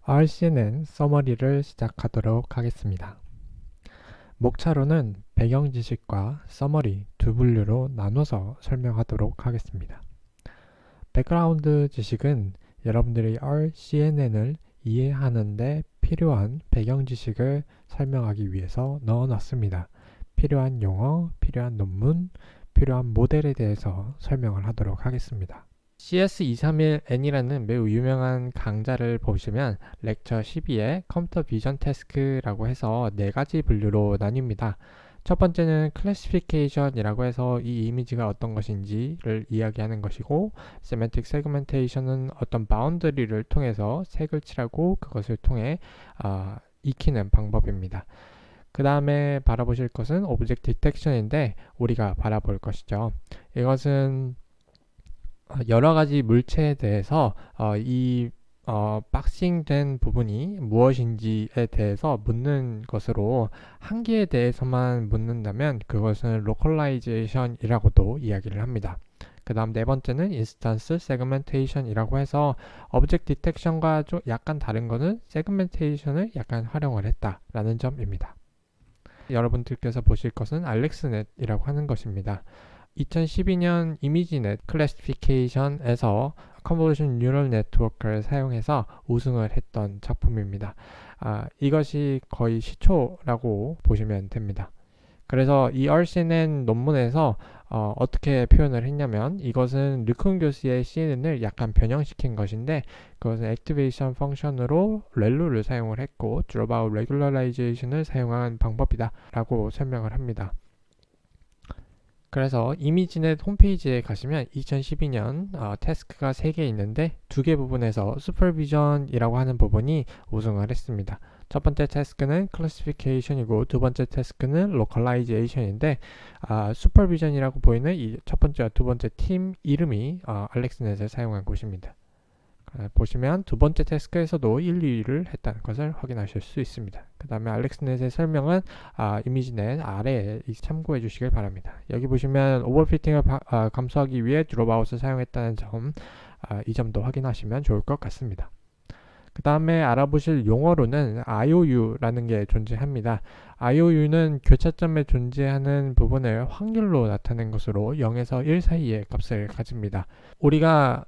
RCNN 서머리를 시작하도록 하겠습니다. 목차로는 배경 지식과 서머리 두 분류로 나눠서 설명하도록 하겠습니다. 백그라운드 지식은 여러분들이 RCNN을 이해하는 데 필요한 배경 지식을 설명하기 위해서 넣어놨습니다. 필요한 용어, 필요한 논문, 필요한 모델에 대해서 설명을 하도록 하겠습니다. CS231N이라는 매우 유명한 강좌를 보시면 렉처 12에 컴퓨터 비전 태스크라고 해서 4가지 분류로 나뉩니다. 첫 번째는 클래시피케이션이라고 해서 이 이미지가 어떤 것인지를 이야기하는 것이고, 세맨틱 세그멘테이션은 어떤 바운더리를 통해서 색을 칠하고 그것을 통해 익히는 방법입니다. 그 다음에 바라보실 것은 오브젝트 디텍션인데 우리가 바라볼 것이죠. 이것은 여러 가지 물체에 대해서 박싱된 부분이 무엇인지에 대해서 묻는 것으로, 한 개에 대해서만 묻는다면 그것은 로컬라이제이션이라고도 이야기를 합니다. 그 다음 네 번째는 인스턴스 세그멘테이션이라고 해서 오브젝트 디텍션과 좀 약간 다른 것은 세그멘테이션을 약간 활용을 했다라는 점입니다. 여러분들께서 보실 것은 알렉스넷이라고 하는 것입니다. 2012년 이미지넷 클래시피케이션에서 컨볼루션 뉴럴 네트워크를 사용해서 우승을 했던 작품입니다. 이것이 거의 시초라고 보시면 됩니다. 그래서 이 RCNN 논문에서 어떻게 표현을 했냐면, 이것은 르쿤 교수의 CNN을 약간 변형시킨 것인데, 그것은 액티베이션 펑션으로 렐루를 사용을 했고 드롭아웃 레귤러라이제이션을 사용한 방법이다 라고 설명을 합니다. 그래서 이미지넷 홈페이지에 가시면 2012년 태스크가 3개 있는데 2개 부분에서 슈퍼비전이라고 하는 부분이 우승을 했습니다. 첫 번째 태스크는 클래시피케이션이고 두 번째 태스크는 로컬라이제이션인데, 슈퍼비전이라고 보이는 이 첫 번째와 두 번째 팀 이름이 알렉스넷을 사용한 곳입니다. 보시면 두 번째 태스크에서도 1, 2위를 했다는 것을 확인하실 수 있습니다. 그 다음에 알렉스넷의 설명은 이미지넷 아래에 참고해 주시길 바랍니다. 여기 보시면 오버피팅을 감소하기 위해 드롭아웃을 사용했다는 점, 이 점도 확인하시면 좋을 것 같습니다. 그 다음에 알아보실 용어로는 IOU라는 게 존재합니다. IOU는 교차점에 존재하는 부분을 확률로 나타낸 것으로 0에서 1 사이의 값을 가집니다. 우리가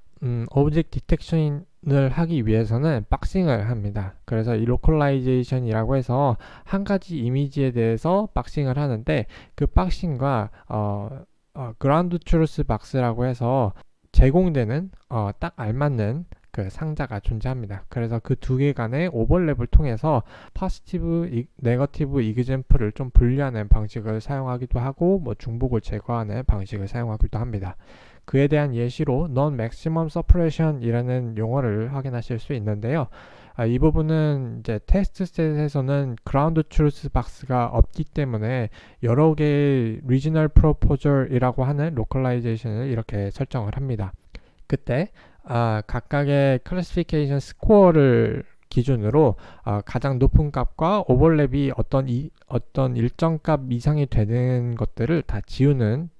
오브젝트 디텍션을 하기 위해서는 박싱을 합니다. 그래서 이 로컬라이제이션이라고 해서 한 가지 이미지에 대해서 박싱을 하는데, 그 박싱과 그라운드 트루스 박스라고 해서 제공되는 딱 알맞는 그 상자가 존재합니다. 그래서 그 두 개 간의 오버랩을 통해서 포지티브, 네거티브 이그젠플을 좀 분리하는 방식을 사용하기도 하고, 중복을 제거하는 방식을 사용하기도 합니다. 그에 대한 예시로 Non-Maximum Suppression이라는 용어를 확인하실 수 있는데요. 이 부분은 이제 테스트셋에서는 그라운드 트루스 박스가 없기 때문에 여러 개의 Regional Proposal이라고 하는 로컬라이제이션을 이렇게 설정을 합니다. 그때 각각의 클래시피케이션 스코어를 기준으로 가장 높은 값과 오버랩이 어떤 일정 값 이상이 되는 것들을 다 지우는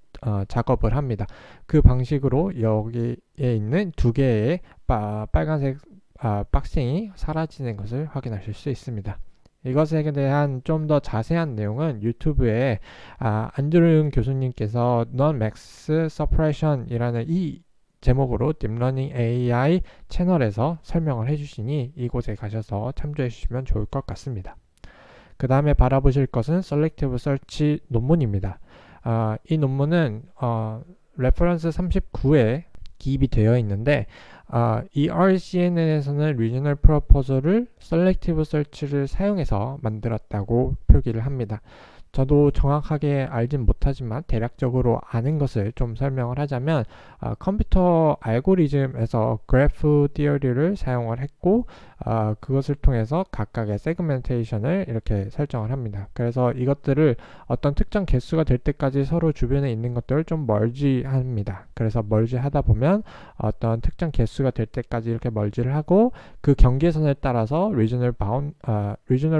작업을 합니다. 그 방식으로 여기에 있는 두 개의 빨간색 박싱이 사라지는 것을 확인하실 수 있습니다. 이것에 대한 좀 더 자세한 내용은 유튜브에 안드류 교수님께서 Non-Max Suppression이라는 이 제목으로 딥러닝 AI 채널에서 설명을 해주시니 이곳에 가셔서 참조해 주시면 좋을 것 같습니다. 그 다음에 바라보실 것은 Selective Search 논문입니다. 이 논문은 레퍼런스 39에 기입이 되어 있는데, 이 RCNN에서는 Regional Proposal을 Selective Search를 사용해서 만들었다고 표기를 합니다. 저도 정확하게 알진 못하지만 대략적으로 아는 것을 좀 설명을 하자면, 컴퓨터 알고리즘에서 그래프 티어리를 사용을 했고, 그것을 통해서 각각의 세그멘테이션을 이렇게 설정을 합니다. 그래서 이것들을 어떤 특정 개수가 될 때까지 서로 주변에 있는 것들을 좀 멀지합니다. 그래서 멀지하다 보면 어떤 특정 개수가 될 때까지 이렇게 멀지를 하고, 그 경계선을 따라서 Regional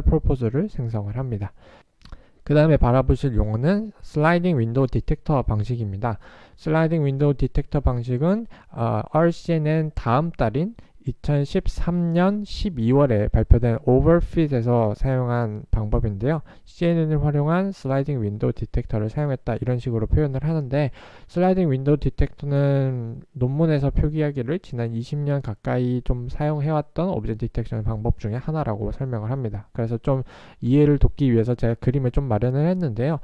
Proposal을 생성을 합니다. 그 다음에 바라보실 용어는 슬라이딩 윈도우 디텍터 방식입니다. 슬라이딩 윈도우 디텍터 방식은 RCNN 다음 달인 2013년 12월에 발표된 overfit에서 사용한 방법인데요. CNN을 활용한 슬라이딩 윈도우 디텍터를 사용했다 이런 식으로 표현을 하는데, 슬라이딩 윈도우 디텍터는 논문에서 표기하기를 지난 20년 가까이 좀 사용해왔던 오브젝트 디텍션 방법 중에 하나라고 설명을 합니다. 그래서 좀 이해를 돕기 위해서 제가 그림을 좀 마련을 했는데요.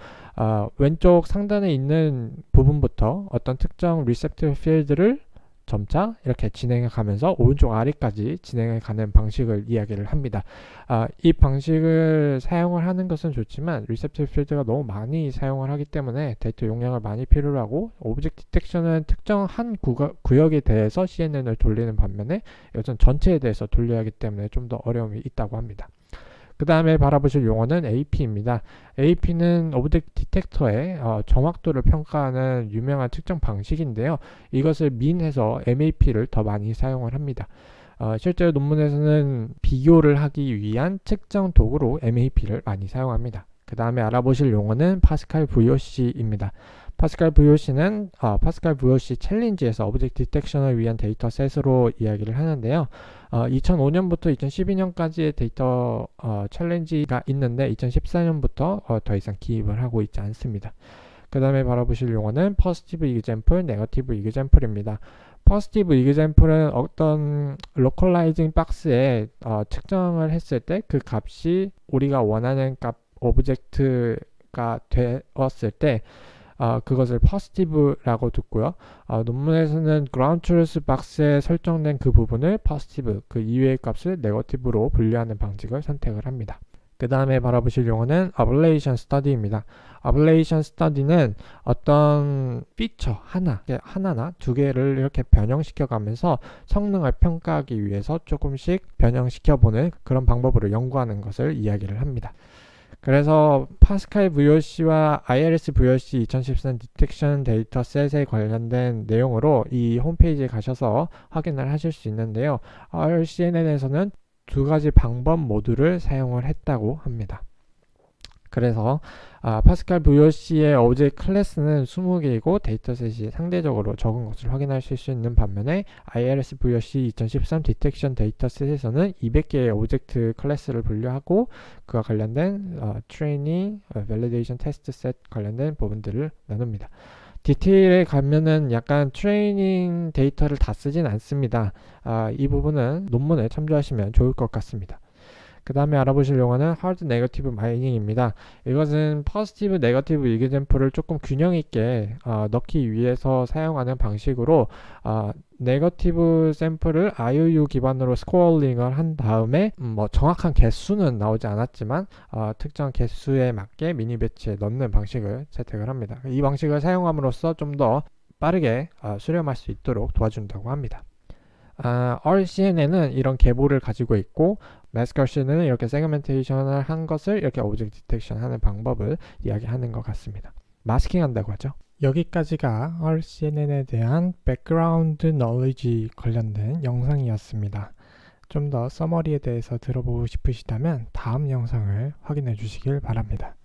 왼쪽 상단에 있는 부분부터 어떤 특정 receptive field를 점차 이렇게 진행해 가면서 오른쪽 아래까지 진행해 가는 방식을 이야기를 합니다. 이 방식을 사용을 하는 것은 좋지만 receptive field가 너무 많이 사용을 하기 때문에 데이터 용량을 많이 필요로 하고, 오브젝트 디텍션은 특정 한 구역에 대해서 CNN을 돌리는 반면에 여전 전체에 대해서 돌려야 하기 때문에 좀 더 어려움이 있다고 합니다. 그 다음에 바라보실 용어는 AP입니다. AP는 오브젝트 디텍터의 정확도를 평가하는 유명한 측정 방식인데요. 이것을 min해서 MAP를 더 많이 사용을 합니다. 실제로 논문에서는 비교를 하기 위한 측정 도구로 MAP를 많이 사용합니다. 그 다음에 알아보실 용어는 파스칼 VOC입니다. 파스칼 VOC는 파스칼 VOC 챌린지에서 오브젝트 디텍션을 위한 데이터셋으로 이야기를 하는데요. 2005년부터 2012년까지의 데이터 챌린지가 있는데 2014년부터 더 이상 기입을 하고 있지 않습니다. 그 다음에 바라보실 용어는 positive example, negative example입니다. positive example은 어떤 localizing 박스에 측정을 했을 때 그 값이 우리가 원하는 값 오브젝트가 되었을 때 그것을 positive라고 듣고요. 논문에서는 ground truth 박스에 설정된 그 부분을 positive, 그 이외의 값을 negative로 분류하는 방식을 선택을 합니다. 그 다음에 바라보실 용어는 ablation study입니다. ablation study는 어떤 피처 하나나 두 개를 이렇게 변형시켜 가면서 성능을 평가하기 위해서 조금씩 변형시켜 보는 그런 방법으로 연구하는 것을 이야기를 합니다. 그래서 파스칼 VOC와 IRS VOC 2013 디텍션 데이터셋에 관련된 내용으로 이 홈페이지에 가셔서 확인을 하실 수 있는데요. RCNN에서는 두 가지 방법 모두를 사용을 했다고 합니다. 그래서 파스칼 VOC의 오브젝트 클래스는 20개이고 데이터셋이 상대적으로 적은 것을 확인하실 수 있는 반면에 IRS VOC 2013 디텍션 데이터셋에서는 200개의 오브젝트 클래스를 분류하고 그와 관련된 트레이닝, 밸리데이션 테스트 셋 관련된 부분들을 나눕니다. 디테일에 가면은 약간 트레이닝 데이터를 다 쓰진 않습니다. 이 부분은 논문을 참조하시면 좋을 것 같습니다. 그 다음에 알아보실 용어는 Hard Negative Mining입니다. 이것은 Positive Negative Example을 조금 균형 있게 넣기 위해서 사용하는 방식으로 네거티브 샘플을 IOU 기반으로 스코어링을 한 다음에 정확한 개수는 나오지 않았지만 특정 개수에 맞게 미니 배치에 넣는 방식을 채택을 합니다. 이 방식을 사용함으로써 좀 더 빠르게 수렴할 수 있도록 도와준다고 합니다. RCNN은 이런 계보를 가지고 있고 MassCNN은 이렇게 세그멘테이션을 한 것을 이렇게 오브젝트 디텍션 하는 방법을 이야기하는 것 같습니다. 마스킹 한다고 하죠. 여기까지가 RCNN에 대한 백그라운드 knowledge 관련된 영상이었습니다. 좀 더 서머리에 대해서 들어보고 싶으시다면 다음 영상을 확인해 주시길 바랍니다.